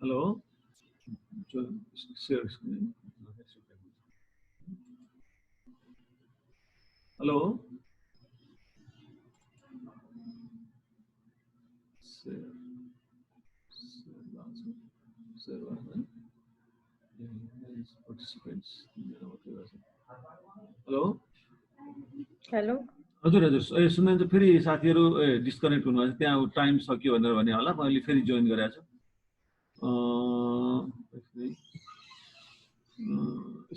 Hello जो share screen hello share participants hello hello हजुर हजुर ए सुन्नुहुन्छ फेरि साथीहरु डिस्कनेक्ट हुनुहुन्छ त्यहाँ टाइम सक्यो भनेर भने होला मैले फेरि जोइन गरेको छु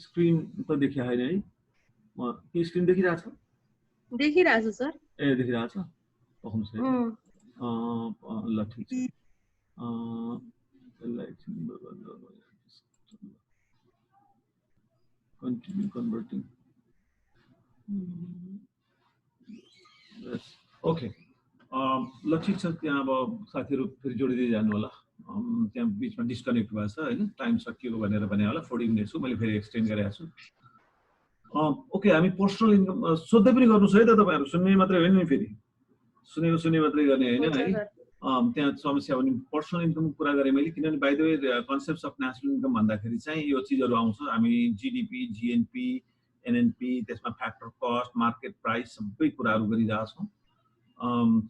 स्क्रिन त देखिया हैन है म के स्क्रिन देखिरहेछ देखिरहेछु सर ए देखिरहेछ पखुन्छ है ल ठीक छ यसलाई एकछिन continue converting ओके ल ठिक छ त्यहाँ अब साथीहरु फेरि जोडिदै जानु होला त्यहाँ बीचमा डिस्कनेक्ट भएछ हैन टाइम सकिएको भनेर भने होला 40 मिनेट छु मैले फेरि एक्सटेन्ड गरेको छु ओके हामी पर्सनल इन्कम सोध्दै पनि गर्नुस् है त तपाईहरु सुन्ने मात्रै होइन नि फेरि सुने मात्रै गर्ने हैन है त्यहाँ समस्या भने पर्सनल इन्कम कुरा गरे मैले किनभने by the way concepts of national income भन्दाखेरि चाहिँ यो चीजहरु आउँछ हामी जीडीपी जीएनपी एनएनपी त्यसमा फ्याक्टर कस्ट मार्केट प्राइस सबै कुराहरु गरिरहेका छौं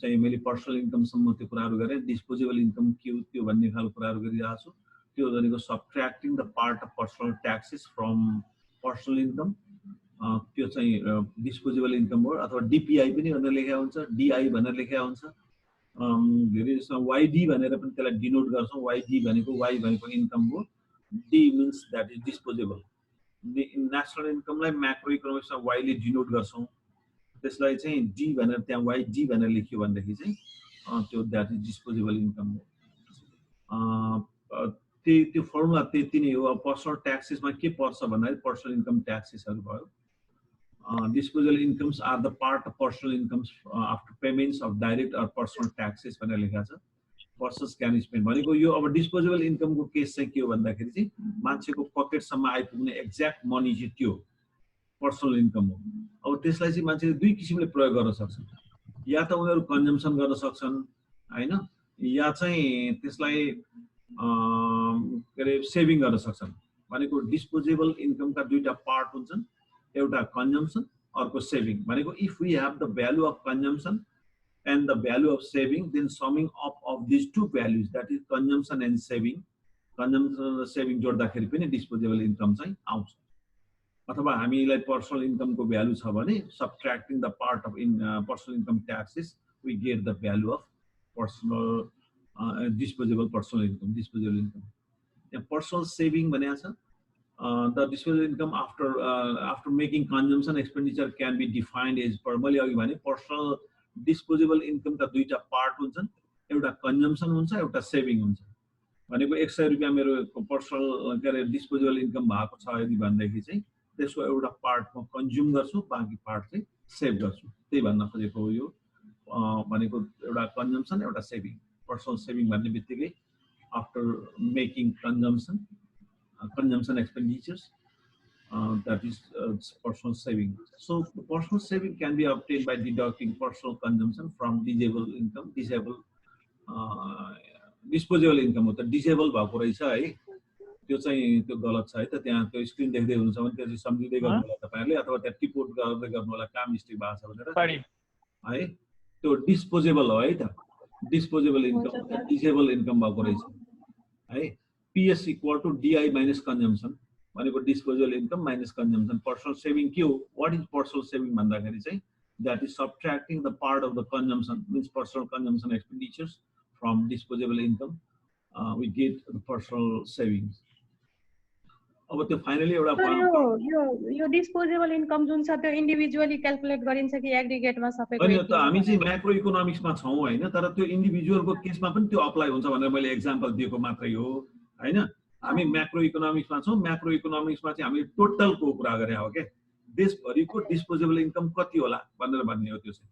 चाहिँ मैले पर्सनल इन्कम सम्म त्यो कुराहरु गरे डिस्पोजेबल इन्कम के हो त्यो भन्ने खालको कुराहरु गरिरहेको छु त्यो भनेको subtracting the part of personal taxes from personal income त्यो चाहिँ डिस्पोजेबल इन्कम हो अथवा डीपीआई पनि भनेर लेखेको हुन्छ डीआई भनेर लेखेको हुन्छ धेरै जसमा वाइडी भनेर पनि त्यसलाई डिनोट गर्छौं वाइडी भनेको वाइ भनेको इन्कम हो D means that is disposable national इन्कमलाई म्याक्रो इकोनोमिक्समा वाइले डिनोट गर्छौं त्यसलाई चाहिँ डी भनेर त्यहाँ वाइ डी भनेर लेख्यो भनेदेखि चाहिँ त्यो दैट इज डिस्पोजेबल इन्कम हो त्यो फर्मुला त्यति नै हो अब पर्सनल ट्याक्सेसमा के पर्छ भन्दाखेरि पर्सनल इन्कम ट्याक्सेसहरु भयो disposable incomes are the part of personal incomes after payments of direct or personal taxes भनेर लेखेको छ पर्सस क्यान स्पेन्ड भनेको यो अब डिस्पोजेबल इन्कमको केस चाहिँ के हो भन्दाखेरि चाहिँ मान्छेको पकेटसम्म आइपुग्ने एक्ज्याक्ट मनी चाहिँ त्यो पर्सनल इन्कम हो अब त्यसलाई चाहिँ मान्छेले दुई किसिमले प्रयोग गर्न सक्छन् या त उनीहरु कन्जम्सन गर्न सक्छन् हैन या चाहिँ त्यसलाई सेभिङ गर्न सक्छन् भनेको डिस्पोजेबल इन्कमका दुईटा पार्ट हुन्छन् एउटा कन्जम्सन अर्को सेभिङ भनेको if we have the value of consumption and the value of saving then summing up of this two values that is consumption and saving consumption र सेभिङ जोड्दाखेरि पनि डिस्पोजेबल इन्कम चाहिँ आउँछ अथवा हामीलाई पर्सनल इन्कमको भ्यालु छ भने subtracting the part of personal income taxes we get the value of personal disposable personal income disposable income यहाँ पर्सनल सेभिङ भनेको छ the disposable income after making consumption expenditure can be defined as per मैले अघि भने personal disposable income का दुईटा part हुन्छन् एउटा कन्जम्सन हुन्छ एउटा सेभिङ हुन्छ भनेको 100 रुपैयाँ मेरो पर्सनल के रे डिस्पोजेबल इन्कम भएको छ यदि भन्दाखेरि चाहिँ त्यसको एउटा पार्ट म कन्ज्युम गर्छु बाँकी पार्ट चाहिँ सेभ गर्छु त्यही भन्न खोजेको हो यो भनेको एउटा कन्जम्सन एउटा सेभिङ पर्सनल सेभिङ भन्ने बित्तिकै after making consumption expenditures that is personal saving. So personal saving can be obtained by deducting personal consumption from disposable income हो त डिसेबल भएको रहेछ है त्यो चाहिँ त्यो गलत छ है त त्यहाँ त्यो स्क्रिन देख्दै हुनुहुन्छ भने त्यो चाहिँ सम्झिदै गर्नु होला तपाईहरुले अथवा त्यहाँ टिपोट गर्दै गर्नु होला काम मिस्टेक भएको छ भनेर है त्यो डिस्पोजेबल हो है त डिस्पोजेबल इन्कम डिसेबल इन्कम भएको रहेछ है PS equal to DI minus consumption भनेको disposable income minus consumption personal saving के हो what is personal saving भन्दाखेरि चाहिँ that is subtracting the part of the consumption means personal consumption expenditures from disposable income we get the personal savings अब त्यो finally एउटा यो disposable income जुन छ त्यो इन्डिभिजुअली क्याल्कुलेट गरिन्छ कि एग्रिगेटमा सबैको हैन त हामी चाहिँ म्याक्रो इकोनोमिक्समा छौं हैन तर त्यो इन्डिभिजुअलको केसमा पनि त्यो अप्लाई हुन्छ भनेर मैले एक्जाम्पल दिएको मात्रै हो हैन हामी म्याक्रो इकोनोमिक्समा छौं म्याक्रो इकोनोमिक्समा चाहिँ हामीले टोटलको कुरा गरे हो के देशभरिको डिस्पोजेबल इन्कम कति होला भनेर भन्ने हो त्यो चाहिँ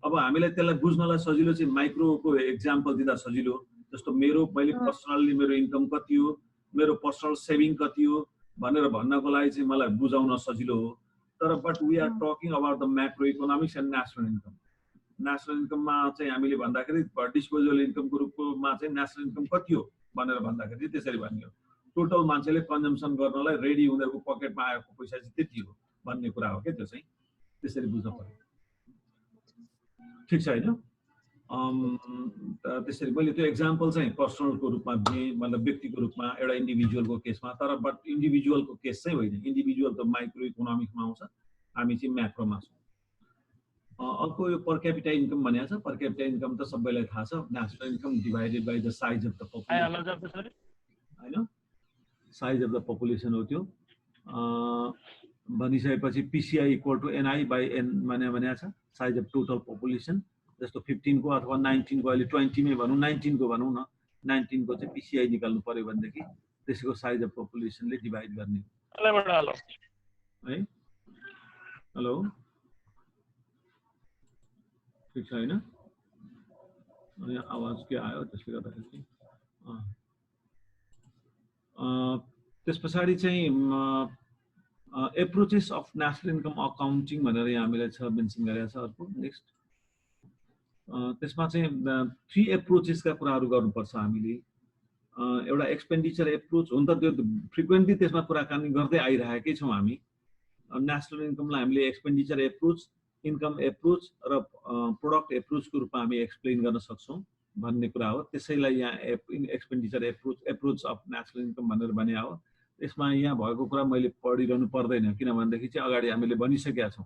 अब हामीलाई त्यसलाई बुझ्नलाई सजिलो चाहिँ माइक्रोको एक्जाम्पल दिँदा सजिलो जस्तो मैले पर्सनली मेरो इन्कम कति हो मेरो पर्सनल सेभिङ कति हो भनेर भन्नको लागि चाहिँ मलाई बुझाउन सजिलो हो तर but we are talking about the macro economics and national इन्कममा चाहिँ हामीले भन्दाखेरि डिस्पोजेबल इन्कमको रूपमा चाहिँ नेशनल इन्कम कति हो भनेर भन्दाखेरि त्यसरी भनियो टोटल मान्छेले कन्जम्सन गर्नलाई रेडी उनीहरुको पकेटमा आएको पैसा चाहिँ त्यति हो भन्ने कुरा हो के त्यो चाहिँ त्यसरी बुझ्नु पर्यो ठीक छ हैन त्यसरी मैले त्यो एक्जाम्पल चाहिँ पर्सनलको रूपमा दिएँ मतलब व्यक्तिको रूपमा एउटा इन्डिभिजुअलको केसमा तर बट इन्डिभिजुअलको केस चाहिँ होइन इन्डिभिजुअल त माइक्रो इकोनोमिक्समा आउँछ हामी चाहिँ म्याक्रोमा छौँ अर्को यो पर क्यापिटा इन्कम भनेको छ पर क्यापिटा इन्कम त सबैलाई थाहा छ national income divided by the size of the population हैन साइज अफ द पपुलेसन हो त्यो भनिसकेपछि PCI equal to NI by N भनेको छ साइज अफ टोटल पपुलेसन जस्तो 15 को अथवा 19 को अहिले 20 मै भनौं 19 को भनौं न 19 को चाहिँ पीसीआई निकाल्नु पर्यो भनेदेखि त्यसको साइज अफ पपुलेसनले डिभाइड गर्ने है हेलो ठीक छैन अनि आवाज के आयो त्यसले गर्दाखेरि त्यसपछि चाहिँ approaches of national income accounting भनेर यहाँ हामीले छ मेन्सन गरेको छ अर्को नेक्स्ट त्यसमा चाहिँ 3 एप्रोचेसका कुराहरू गर्नुपर्छ हामीले एउटा एक्सपेन्डिचर एप्रोच हुन त त्यो फ्रिक्वेन्टली त्यसमा कुराकानी गर्दै आइरहेकै छौं हामी नेशनल इन्कमलाई हामीले एक्सपेन्डिचर एप्रोच इन्कम एप्रोच र प्रोडक्ट एप्रोचको रूपमा हामी एक्सप्लेन गर्न सक्छौं भन्ने कुरा हो त्यसैलाई यहाँ expenditure approach of national income भनेर भने हो यसमा यहाँ भएको कुरा मैले पढिरहनु पर्दैन किनभनेदेखि चाहिँ अगाडि हामीले भनिसकेका छौं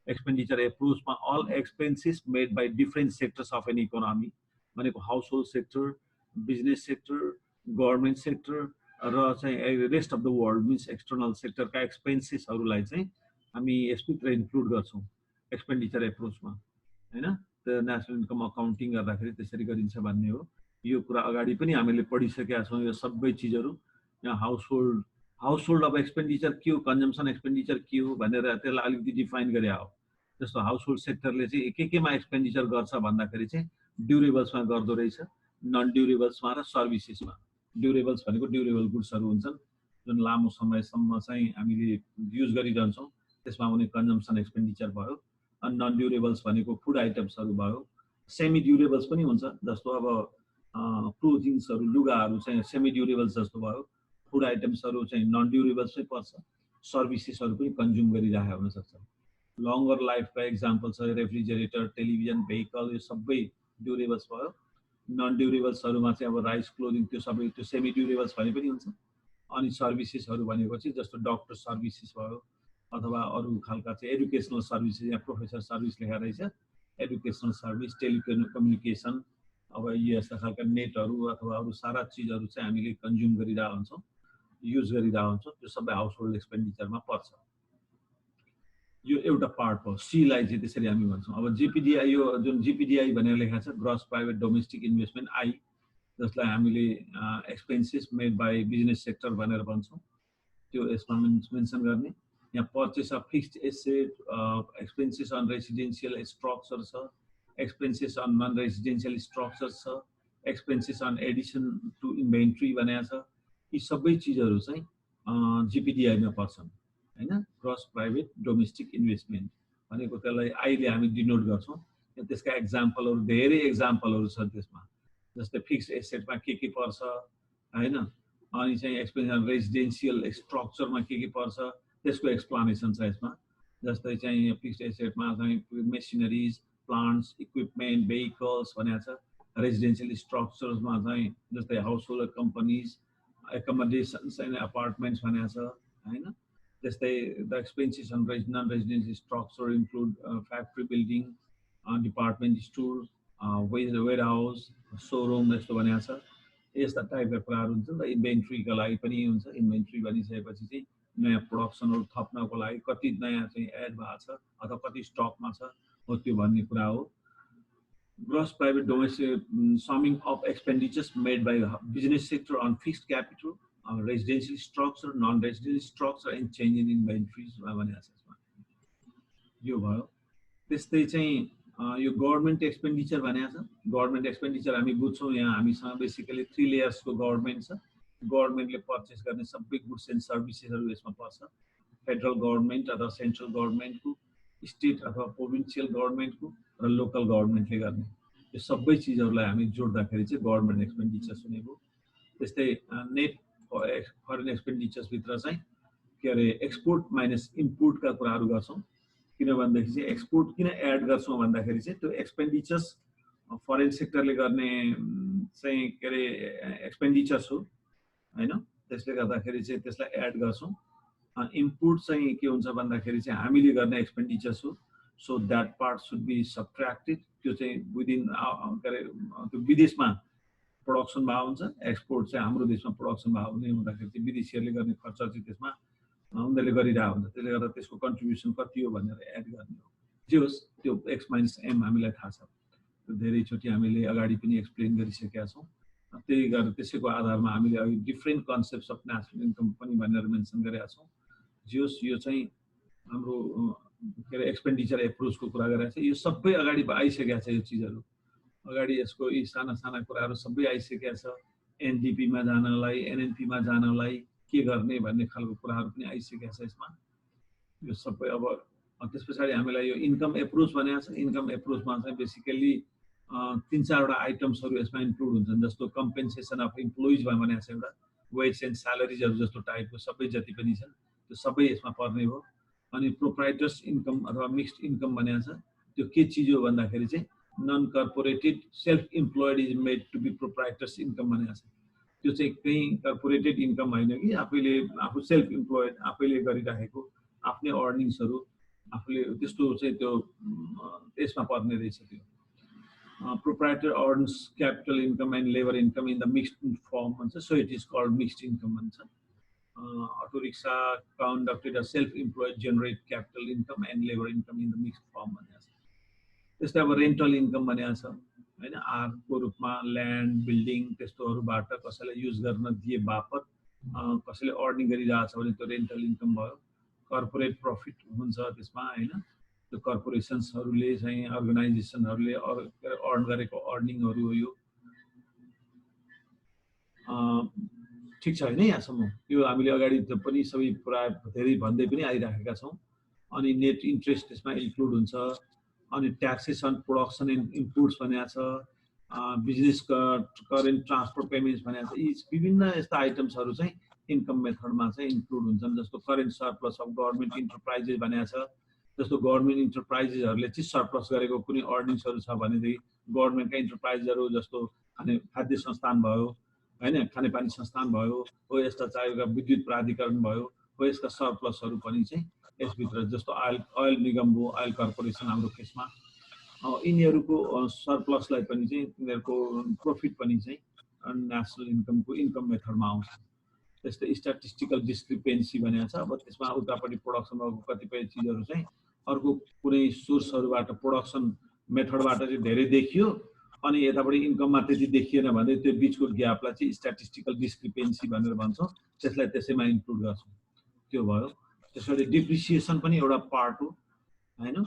एक्सपेन्डिचर एप्रोचमा all expenses made by different sectors of an economy भनेको household sector business sector government sector र चाहिँ rest of the world means external सेक्टरका एक्सपेन्सेसहरूलाई चाहिँ हामी यसभित्र इन्क्लुड गर्छौं एक्सपेन्डिचर एप्रोचमा हैन त्यो नेशनल इन्कम अकाउन्टिङ गर्दाखेरि त्यसरी गरिन्छ भन्ने हो यो कुरा अगाडि पनि हामीले पढिसकेका छौं यो सबै चीजहरू यहाँ हाउस होल्ड अफ एक्सपेन्डिचर के हो कन्जम्सन एक्सपेन्डिचर के हो भनेर त्यसलाई अलिकति डिफाइन गरे हो जस्तो हाउस होल्ड सेक्टरले चाहिँ केमा एक्सपेन्डिचर गर्छ भन्दाखेरि चाहिँ ड्युरेबल्समा गर्दो रहेछ नन ड्युरेबल्समा र सर्भिसेसमा ड्युरेबल्स भनेको ड्युरेबल गुड्सहरू हुन्छन् जुन लामो समयसम्म चाहिँ हामीले युज गरिरहन्छौं त्यसमा हुने कन्जम्सन एक्सपेन्डिचर भयो अनि नन ड्युरेबल्स भनेको फुड आइटम्सहरू भयो सेमी ड्युरेबल्स पनि हुन्छ जस्तो अब क्लोथिङ्सहरू लुगाहरू चाहिँ सेमी ड्युरेबल्स जस्तो भयो फुड आइटम्सहरू चाहिँ नन ड्युरेबल्सै पर्छ सर्भिसेसहरू पनि कन्ज्युम गरिरहेको हुन सक्छ लङ्गर लाइफका एक्जाम्पल छ रेफ्रिजरेटर टेलिभिजन भेहिकल यो सबै ड्युरेबल्स भयो नन ड्युरेबल्सहरुमा चाहिँ अब राइस क्लोथिङ त्यो सबै त्यो सेमी ड्युरेबल्स भने पनि हुन्छ अनि सर्भिसेसहरू भनेको चाहिँ जस्तो डक्टर सर्भिसेस भयो अथवा अरु खालका चाहिँ एजुकेशनल सर्भिसेस या प्रोफेसर सर्भिस लेखा रहेछ एजुकेशनल सर्भिस टेलिकम्युनिकेसन अब यस्ता खालका नेटहरू अथवा अरु सारा चीजहरू चाहिँ हामीले कन्ज्युम गरिरहेका हुन्छौं युज गरिरहेका हुन्छौं त्यो सबै हाउस होल्ड एक्सपेन्डिचरमा पर्छ यो एउटा पार्ट हो सी लाई चाहिँ त्यसरी हामी भन्छौं अब जीपीडीआई यो जुन जीपीडीआई भनेर लेखा छ gross private domestic investment I जसलाई हामीले expenses made by business sector भनेर भन्छौं त्यो यसमा मेन्सन गर्ने यहाँ purchase of fixed asset expenses on residential structure छ expenses on non residential structure छ expenses on addition to inventory भनेको छ यी सबै चीजहरू चाहिँ जीपीडीआई मा पर्छन् हैन ग्रस प्राइभेट डोमेस्टिक इन्भेस्टमेन्ट भनेको त्यसलाई आईले हामी डिनोट गर्छौं त्यसका एक्जाम्पलहरू धेरै एक्जाम्पलहरू छ त्यसमा जस्तै फिक्स्ड एसेटमा के पर्छ हैन अनि चाहिँ एक्सपेन्सेस रेसिडेन्शियल स्ट्रक्चरमा के पर्छ त्यसको एक्सप्लेनेसन छ यसमा जस्तै चाहिँ फिक्स्ड एसेटमा चाहिँ मेसिनरीज प्लान्ट्स इक्विपमेन्ट भेहिकल्स भनेको छ रेसिडेन्शियल स्ट्रक्चर्समा चाहिँ जस्तै household companies accommodations and apartments भनेको छ हैन त्यस्तै the expenses on non residential structure include factory building department store warehouse showroom यस्तो भनेको छ यस्ता टाइपका कुराहरू हुन्छ र इन्भेन्ट्रीका लागि पनि हुन्छ इन्भेन्ट्री भनिसकेपछि चाहिँ नयाँ प्रोडक्सनहरू थप्नको लागि कति नयाँ चाहिँ एड भएको छ अथवा कति स्टकमा छ हो त्यो भन्ने कुरा हो gross private domestic summing of expenditures made by business sector on fixed capital residential structure non residential structure and change in inventories भनेको छ यसमा यो भयो त्यस्तै चाहिँ यो गभर्नमेन्ट एक्सपेन्डिचर भनेको छ गभर्नमेन्ट एक्सपेन्डिचर हामी बुझ्छौं यहाँ हामीसँग बेसिकली 3 लेयर्सको गभर्नमेन्ट छ गभर्नमेन्टले पर्चेस गर्ने सबै गुड्स एन्ड सर्भिसेसहरू यसमा पर्छ फेडरल गभर्नमेन्ट अथवा सेन्ट्रल गभर्नमेन्टको स्टेट अथवा प्रोभिन्सियल गभर्नमेन्टको र लोकल गभर्नमेन्टले गर्ने यो सबै चीजहरूलाई हामी जोड्दाखेरि चाहिँ गभर्नमेन्ट एक्सपेन्डिचर सुनेको त्यस्तै नेट फरेन एक्सपेन्डिचर्स भित्र चाहिँ के अरे एक्सपोर्ट माइनस इम्पोर्टका कुराहरू गर्छौँ। किन भन्दाखेरि चाहिँ एक्सपोर्ट किन एड गर्छौँ भन्दाखेरि चाहिँ त्यो एक्सपेन्डिचर्स फरेन सेक्टरले गर्ने चाहिँ के अरे एक्सपेन्डिचर्स हो हैन, त्यसले गर्दाखेरि चाहिँ त्यसलाई एड गर्छौँ। इम्पोर्ट चाहिँ के हुन्छ भन्दाखेरि चाहिँ हामीले गर्ने एक्सपेन्डिचर्स हो, so that part should be subtracted. त्यो चाहिँ विदिन के अरे त्यो विदेशमा प्रोडक्सन भाव हुन्छ, एक्सपोर्ट चाहिँ हाम्रो देशमा प्रोडक्सन भाव हुने हुँदाखेरि चाहिँ विदेशीहरूले गर्ने खर्च चाहिँ त्यसमा उनीहरूले गरिरहेको हुन्छ। त्यसले गर्दा त्यसको कन्ट्रिब्युसन कति हो भनेर एड गर्ने हो। जे होस् त्यो एक्स माइनस एम हामीलाई थाहा छ, त्यो धेरैचोटि हामीले अगाडि पनि एक्सप्लेन गरिसकेका छौँ। त्यही गरेर त्यसैको आधारमा हामीले अघि different concepts of national income पनि भनेर मेन्सन गरेका छौँ। जे होस् यो चाहिँ हाम्रो के अरे एक्सपेन्डिचर एप्रोचको कुरा गरेको छ। यो सबै अगाडि आइसकेका छ, यो चिजहरू अगाडि यसको यी साना साना कुराहरू सबै आइसकेका छ। एनडिपीमा जानलाई, एनएनपीमा जानलाई के गर्ने भन्ने खालको कुराहरू पनि आइसकेका छ यसमा। यो सबै अब त्यस पछाडि हामीलाई यो इन्कम एप्रोच भनेको छ। इन्कम एप्रोचमा चाहिँ बेसिकल्ली 3-4वटा आइटम्सहरू यसमा इन्क्लुड हुन्छन्, जस्तो कम्पेन्सेसन अफ इम्प्लोइज भनेको छ एउटा, वेज एन्ड स्यालेरिजहरू जस्तो टाइपको सबै जति पनि छन् त्यो सबै यसमा पर्ने हो। अनि प्रोप्राइटर्स इन्कम अथवा मिक्स्ड इन्कम भनेको छ। त्यो के चिज हो भन्दाखेरि चाहिँ non corporated self employed is made to be proprietors income भनेको छ। त्यो चाहिँ कहीँ कर्पोरेटेड इन्कम होइन कि आफू सेल्फ इम्प्लोइड आफैले गरिराखेको आफ्नै अर्निङ्सहरू आफूले त्यस्तो चाहिँ त्यो त्यसमा पर्ने रहेछ। त्यो proprietor earns capital income and labour income in the mixed firm भन्छ, so it is called mixed income भन्छ। Auto rickshaw conducted a self employed generate capital income and labour income in the mixed firm भनेको छ। त्यस्तै अब rental income भनेको छ हैन, आरको रूपमा ल्यान्ड बिल्डिङ त्यस्तोहरूबाट कसैलाई युज गर्न दिए बापत कसैले अर्निङ गरिरहेछ भने त्यो रेन्टल इन्कम भयो। कर्पोरेट प्रफिट हुन्छ त्यसमा हैन, त्यो कर्पोरेसन्सहरूले चाहिँ अर्गनाइजेसनहरूले अर्न गरेको अर्निङहरू हो। यो ठिक छ हैन, यहाँसम्म यो हामीले अगाडि पनि सबै पुरा धेरै भन्दै पनि आइराखेका छौँ। अनि नेट इन्ट्रेस्ट त्यसमा इन्क्लुड हुन्छ। अनि taxes on production and imports भनेको छ, बिजनेस करेन्ट ट्रान्सपोर्ट पेमेन्ट्स भनेको छ। यी विभिन्न यस्ता आइटम्सहरू चाहिँ इन्कम मेथडमा चाहिँ इन्क्लुड हुन्छन्। जस्तो current surplus of government enterprises भनेको छ। जस्तो गभर्मेन्ट इन्टरप्राइजेसहरूले चाहिँ सरप्लस गरेको कुनै अर्निङ्सहरू छ भनेदेखि गभर्मेन्टका इन्टरप्राइजहरू जस्तो खाद्य संस्थान भयो हैन, खानेपानी संस्थान भयो, हो यस्ता चाहिएका विद्युत प्राधिकरण भयो, हो यस्ता सरप्लसहरू पनि चाहिँ यसभित्र, जस्तो ओइल निगम हो, ओइल कर्पोरेसन हाम्रो केसमा, यिनीहरूको सरप्लसलाई पनि चाहिँ तिनीहरूको प्रफिट पनि चाहिँ नेसनल इन्कमको इन्कम मेथडमा आउँछ। त्यस्तै स्ट्याटिस्टिकल डिस्क्रिपेन्सी भनेको छ। अब त्यसमा उतापट्टि प्रोडक्सन भएको कतिपय चिजहरू चाहिँ अर्को कुनै सोर्सहरूबाट प्रोडक्सन मेथडबाट चाहिँ धेरै देखियो अनि यतापट्टि इन्कममा त्यति देखिएन भने त्यो बिचको ग्यापलाई चाहिँ स्ट्याटिस्टिकल डिस्क्रिपेन्सी भनेर भन्छौँ। त्यसलाई त्यसैमा इन्क्लुड गर्छौँ। त्यो भयो। त्यसरी डिप्रिसिएसन पनि एउटा पार्ट हो हैन।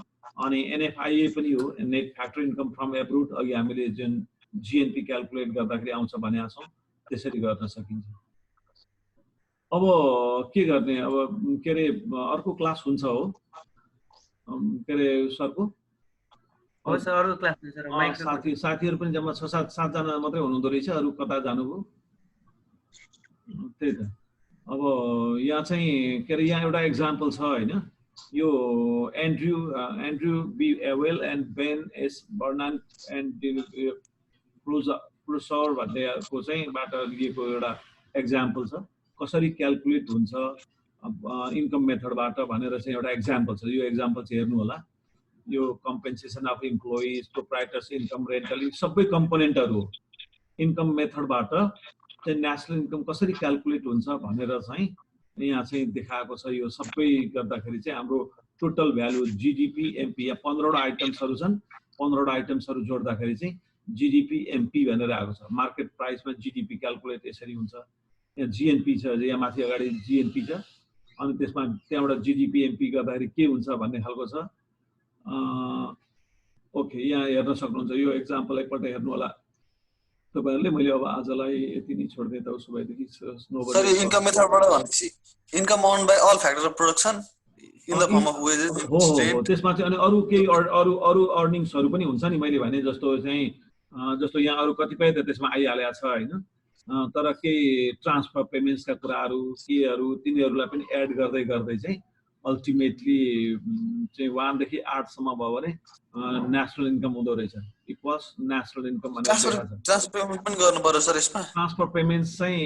अनि एनएफआईए पनि हो, net factor income from abroad. अघि हामीले जुन जिएनपी क्याल्कुलेट गर्दाखेरि आउँछ भनेका छौँ, त्यसरी गर्न सकिन्छ। अब के गर्ने, अब के अरे अर्को क्लास हुन्छ हो के अरे सरको? हो सर, अरु क्लास हुन्छ सर। माइक साथीहरु पनि जम्मा 6-7 जना मात्रै हुनुहुँदो रहेछ, अरु कता जानुभयो? त्यही त। अब यहाँ चाहिँ के अरे यहाँ एउटा एक्जाम्पल छ हैन। यो Andrew B Abel and Ben S Bernanke and Prosser भन्नेको चाहिँ बाट लिएको एउटा एक्जाम्पल छ। कसरी क्याल्कुलेट हुन्छ इन्कम मेथडबाट भनेर चाहिँ एउटा एक्जाम्पल छ। यो एक्जाम्पल चाहिँ हेर्नु होला। यो compensation of employees, proprietors income, rental, सबै कम्पोनेन्टहरु हो। इन्कम मेथडबाट चाहिँ नेसनल इन्कम कसरी क्याल्कुलेट हुन्छ भनेर चाहिँ यहाँ चाहिँ देखाएको छ। यो सबै गर्दाखेरि चाहिँ हाम्रो टोटल भ्यालु जीडीपी एमपी, यहाँ 15 वटा आइटम्सहरु छन्। 15 वटा आइटम्सहरु जोड्दाखेरि चाहिँ जीडीपी एमपी भनेर आएको छ। मार्केट प्राइसमा जीडीपी क्याल्कुलेट यसरी हुन्छ। यहाँ जीएनपी छ, यहाँ माथि अगाडि जीएनपी छ, अनि त्यसमा त्यहाँबाट जीडीपी एमपी गर्दाखेरि के हुन्छ भन्ने खालको छ। ओके, यहाँ हेर्न सक्नुहुन्छ। यो एक्जाम्पल एकपल्ट हेर्नु होला तपाईहरुले। मैले अब आजलाई यति नै छोड्दै त उसो भएदेखि सर इन्कम मेथडबाट भनेपछि income earn by all factor of production in the form of wages हो। त्यसमा चाहिँ अनि अरु केही अरु अर्निङ्सहरु पनि हुन्छ नि। मैले भने जस्तो चाहिँ जस्तो यहाँ अरु कतिपय त त्यसमा आइहालेको छ हैन। तर केही ट्रान्सफर पेमेन्ट्सका कुराहरू केहरू तिनीहरूलाई पनि एड गर्दै गर्दै चाहिँ अल्टिमेटली चाहिँ 1 देखि 8 सम्म भयो भने नेशनल इन्कम हुँदो रहेछ इक्वल्स नेशनल इन्कम भनेर लेखा छ ट्रान्सफर पेमेन्ट पनि गर्नु पर्यो सर यसमा ट्रान्सफर पेमेन्ट्स चाहिँ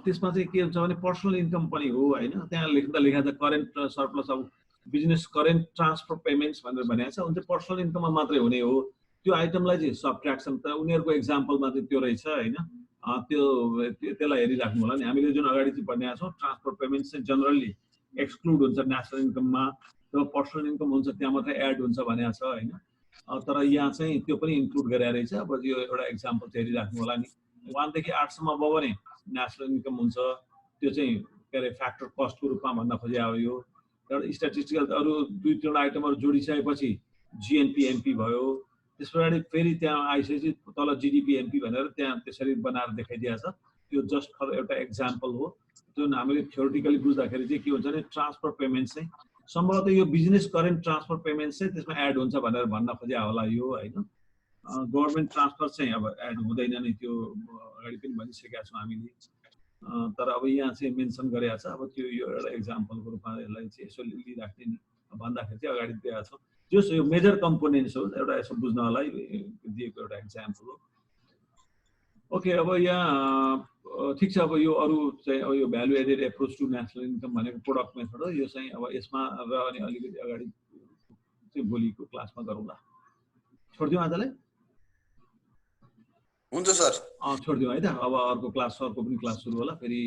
त्यसमा चाहिँ के हुन्छ भने पर्सनल इन्कम पनि हो हैन त्यहाँ लेखा छ करेन्ट सरप्लस अब बिजनेस करेन्ट ट्रान्सफर पेमेन्ट्स भनेर भनेको छ हुन्छ पर्सनल इन्कममा मात्रै हुने हो त्यो आइटमलाई चाहिँ सबट्र्याक्सन त उनीहरुको एक्जाम्पलमा चाहिँ त्यो रहेछ हैन त्यसलाई हेरिराख्नु होला नि हामीले जुन अगाडि चाहिँ भनेका छौं ट्रान्सफर पेमेन्ट्स चाहिँ जनरली एक्सक्लुड हुन्छ नेशनल इन्कममा त्यो पर्सनल इन्कम हुन्छ त्यहाँ मात्रै एड हुन्छ भनेको छ हैन तर यहाँ चाहिँ त्यो पनि इन्क्लुड गरेर रहेछ अब यो एउटा एक्जाम्पल चाहिँ हेरिराख्नु होला नि 1 देखि 8 सम्म भयो भने नेशनल इन्कम हुन्छ त्यो चाहिँ के अरे फ्याक्टर कस्टको रूपमा भन्न खोजे हो यो एउटा स्ट्याटिस्टिकल अरु दुई तीनवटा आइटमहरु जोडिसकेपछि जीएनपी एमपी भयो त्यसपछि फेरि त्यहाँ आइसकेपछि तल जीडीपी एमपी भनेर त्यहाँ त्यसरी बनाएर देखाइदिएको छ त्यो जस्ट फर एउटा एक्जाम्पल हो जुन हामीले थ्योरेटिकली बुझ्दाखेरि चाहिँ के हुन्छ भने ट्रान्सफर पेमेन्ट चाहिँ सम्भवतः यो बिजनेस करेन्ट ट्रान्सफर पेमेन्ट चाहिँ त्यसमा एड हुन्छ भनेर भन्न खोजे होला यो हैन गभर्नमेन्ट ट्रान्सफर चाहिँ अब एड हुँदैन नि त्यो अगाडि पनि भनिसकेका छौं हामीले तर अब यहाँ चाहिँ मेन्सन गरेको छ अब त्यो यो एउटा एक्जाम्पलको रूपमा यसलाई चाहिँ यसो लिइराख्ने नि भन्दाखेरि चाहिँ अगाडि दिएको छ जो यो मेजर कम्पोनेन्ट्स हो एउटा यसो बुझ्नलाई दिएको एउटा एक्जाम्पल हो ओके अब यहाँ ठीक छ अब यो अरु चाहिँ अब यो value added approach to national income भनेको प्रोडक्ट मेथड हो यो चाहिँ अब यसमा र अनि अलिकति अगाडि चाहिँ भोलिको क्लासमा गरौँला छोड्दियौ आजलाई हुन्छ सर छोड्दियौ है त अब अर्को क्लास सरको पनि क्लास सुरु होला फेरि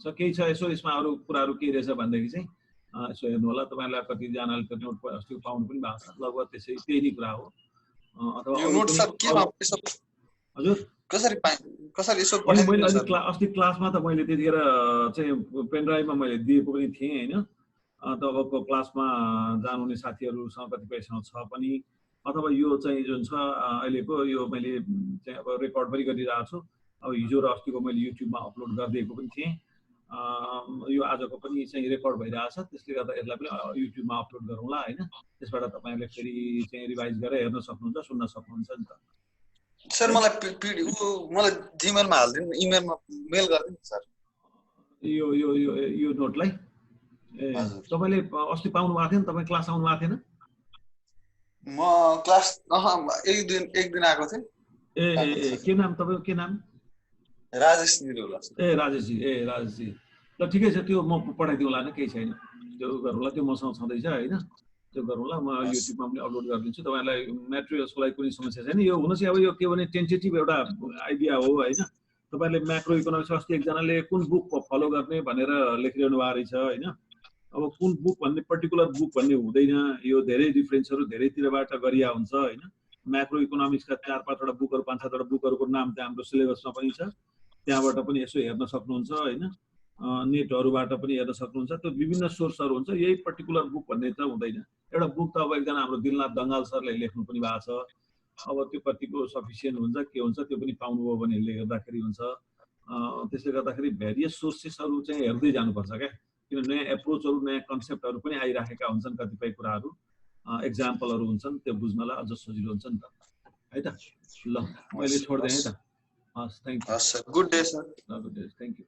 केही छ यसो यसमा अरु कुराहरु के रहेछ भन्दाखेरि चाहिँ यसो हेर्नु होला तपाईहरुलाई कति जनाले त नोट अस्ति पाउनु पनि भएको छ लगभग त्यसै त्यही नै कुरा हो अथवा यो नोट सर के यसो हजुर कसरी यसो मैले अस्ति क्लासमा त मैले त्यतिखेर चाहिँ पेन ड्राइभमा मैले दिएको पनि थिएँ हैन तपाईँको क्लासमा जानुहुने साथीहरुसँग कतिपयसँग छ पनि अथवा यो चाहिँ जुन छ अहिलेको यो मैले चाहिँ अब रेकर्ड पनि गरिरहेको छु अब हिजो र अस्तिको मैले युट्युबमा अपलोड गरिदिएको पनि थिएँ यो आजको पनि चाहिँ रेकर्ड भइरहेको छ त्यसले गर्दा यसलाई पनि युट्युबमा अपलोड गरौँला हैन त्यसबाट तपाईहरुले फेरि चाहिँ रिभाइज गरेर हेर्न सक्नुहुन्छ सुन्न सक्नुहुन्छ नि त सर मलाई जीमेलमा हाल्दिनु इमेलमा मेल गर्दिनु सर यो नोटलाई तपाईले अस्ति पाउनु भएको थियो नि तपाई क्लास आउनु भएको थिएन म क्लास एक दिन आएको थिएँ ए के नाम तपाईको के नाम राजेश निरौला राजेशजी ल ठिकै छ त्यो म पठाइदिउँला हैन केही छैन त्यो गरौँला त्यो मसँग छँदै छ हैन त्यो गरौँला म युट्युबमा पनि अपलोड गरिदिन्छु तपाईहरुलाई म्याटेरियल्सको लागि कुनै समस्या छैन यो हुन चाहिँ अब यो के भने टेन्टेटिभ एउटा आइडिया हो हैन तपाईहरुले म्याक्रो इकोनोमिक्स अस्ति एकजनाले कुन बुक फलो गर्ने भनेर लेखिरहनु भएको रहेछ हैन अब कुन बुक भन्ने पर्टिकुलर बुक भन्ने हुँदैन यो धेरै डिफरेन्सहरु धेरैतिरबाट गरिया हुन्छ हैन म्याक्रो इकोनोमिक्सका 4-5 वटा बुकहरु 5-7 वटा बुकहरुको नाम चाहिँ हाम्रो सिलेबसमा पनि छ त्यहाँबाट पनि यसो हेर्न सक्नुहुन्छ हैन नेटहरुबाट पनि हेर्न सक्नुहुन्छ त्यो विभिन्न सोर्सहरु हुन्छ यही पर्टिकुलर बुक भन्ने त हुँदैन एउटा बुक त अब एकजना हाम्रो दिलनाथ दंगाल सरले लेख्नु पनि भएको छ अब त्यो कतिको सफिसिएन्ट हुन्छ के हुन्छ त्यो पनि पाउनुभयो भने हेर्दाखेरि हुन्छ त्यसले गर्दाखेरि भेरियस सोर्सेसहरु चाहिँ हेर्दै जानुपर्छ के किन नयाँ एप्रोचहरु नयाँ कन्सेप्टहरु पनि आइराखेका हुन्छन् कतिपय कुराहरु एक्जाम्पलहरु हुन्छन् त्यो बुझ्नलाई अझ सजिलो हुन्छ नि त है त ल मैले छोड्दै है त हस् thank you good day sir good day thank you